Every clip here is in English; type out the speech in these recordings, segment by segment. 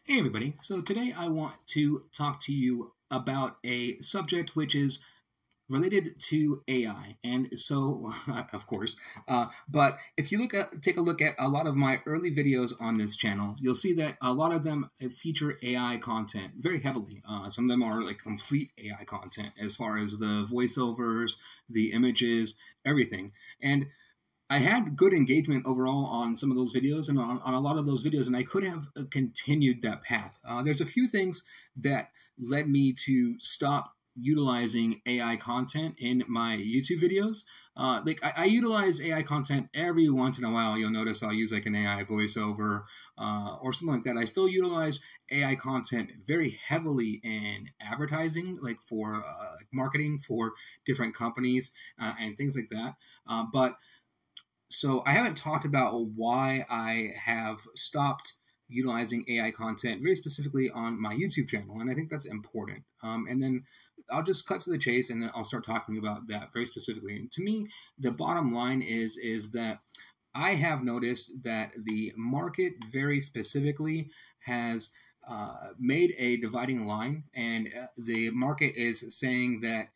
Hey everybody, so today I want to talk to you about a subject which is related to AI. And so, of course, but if you take a look at a lot of my early videos on this channel, you'll see that a lot of them feature AI content very heavily. Some of them are like complete AI content as far as the voiceovers, the images, everything. And I had good engagement overall on some of those videos and on a lot of those videos, and I could have continued that path. There's a few things that led me to stop utilizing AI content in my YouTube videos. I utilize AI content every once in a while. You'll notice I'll use like an AI voiceover or something like that. I still utilize AI content very heavily in advertising, like for marketing for different companies and things like that. So I haven't talked about why I have stopped utilizing AI content very specifically on my YouTube channel, and I think that's important. And then I'll just cut to the chase, and then I'll start talking about that very specifically. And to me, the bottom line is that I have noticed that the market very specifically has made a dividing line, and the market is saying that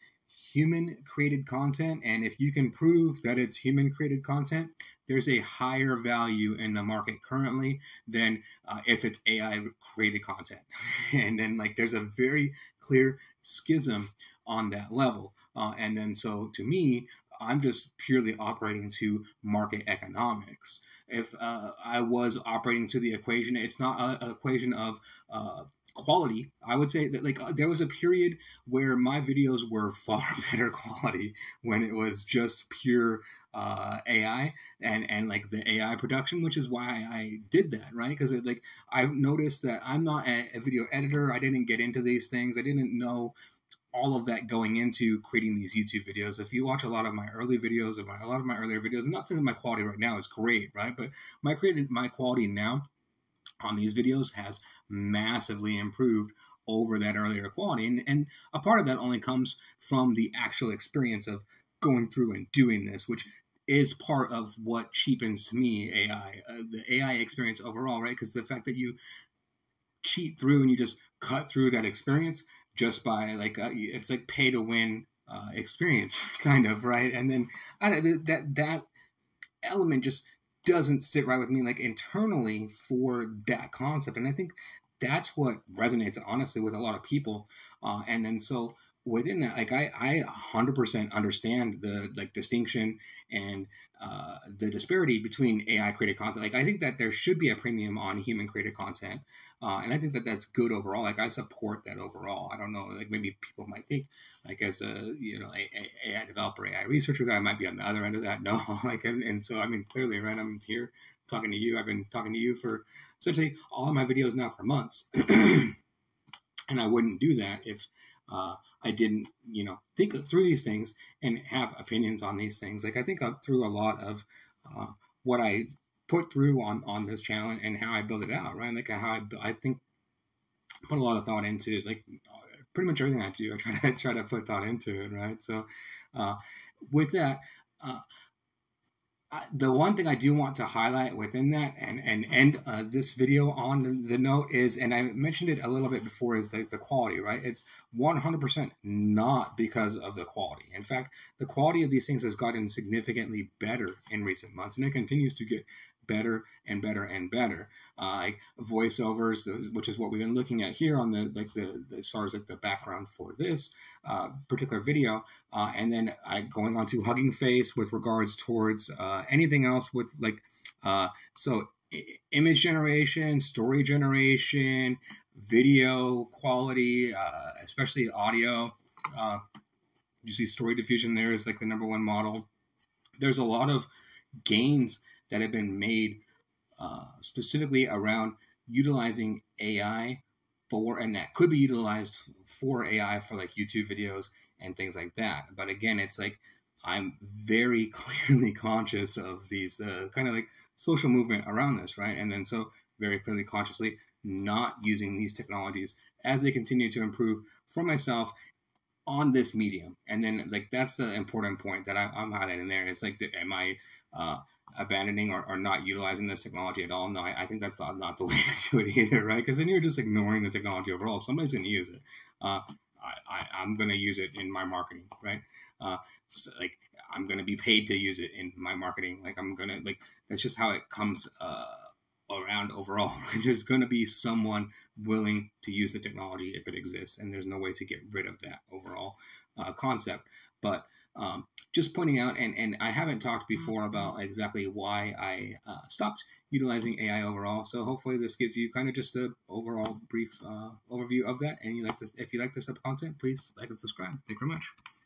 human created content, and if you can prove that it's human created content, there's a higher value in the market currently than if it's AI created content. And then like there's a very clear schism on that level. And then so to me, I'm just purely operating to market economics. If I was operating to the equation, it's not an equation of quality. I would say that like there was a period where my videos were far better quality when it was just pure AI and like the AI production, which is why I did that, right? Because like I noticed that I'm not a video editor. I didn't get into these things. I didn't know all of that going into creating these YouTube videos. If you watch a lot of my early videos, a lot of my earlier videos, I'm not saying that my quality right now is great, right? But my quality now on these videos has massively improved over that earlier quality. And a part of that only comes from the actual experience of going through and doing this, which is part of what cheapens to me AI, the AI experience overall, right? Because the fact that you cheat through and you just cut through that experience just by like, it's like pay to win experience kind of, right? And then that element just doesn't sit right with me like internally for that concept. And I think that's what resonates honestly with a lot of people. And then so within that, like I 100% understand the like distinction and the disparity between AI created content. Like I think that there should be a premium on human created content. And I think that that's good overall. Like I support that overall. I don't know, like maybe people might think like as a, AI developer, AI researcher, that I might be on the other end of that. No, like, and so, I mean, clearly, right. I'm here talking to you. I've been talking to you for essentially all of my videos now for months. And I wouldn't do that if I didn't, think through these things and have opinions on these things. Like I think through a lot of what I put through on this channel and how I build it out, right? Like how I think put a lot of thought into like pretty much everything I do. I try to put thought into it, right? So with that, the one thing I do want to highlight within that and end this video on the note is, and I mentioned it a little bit before, is the quality, right? It's 100% not because of the quality. In fact, the quality of these things has gotten significantly better in recent months, and it continues to get better and better and better. Like voiceovers, which is what we've been looking at here on the as far as like the background for this particular video, and then going on to Hugging Face with regards towards anything else with like so image generation, story generation, video quality, especially audio. You see story diffusion there is like the #1 model. There's a lot of gains that have been made specifically around utilizing AI for, and that could be utilized for AI for like YouTube videos and things like that. But again, it's like I'm very clearly conscious of these kind of like social movement around this, right? And then so very clearly consciously not using these technologies as they continue to improve for myself on this medium. And then like that's the important point that I'm highlighting there. It's like, am I abandoning or not utilizing this technology at all. No, I think that's not the way to do it either, right? Because then you're just ignoring the technology overall. Somebody's going to use it. I'm going to use it in my marketing, right? So, like, I'm going to be paid to use it in my marketing. Like, I'm going to, like, that's just how it comes around overall. There's going to be someone willing to use the technology if it exists, and there's no way to get rid of that overall concept. But just pointing out, and I haven't talked before about exactly why I stopped utilizing AI overall. So hopefully this gives you kind of just a overall brief overview of that. And you like this, if you like this type of content, please like and subscribe. Thank you very much.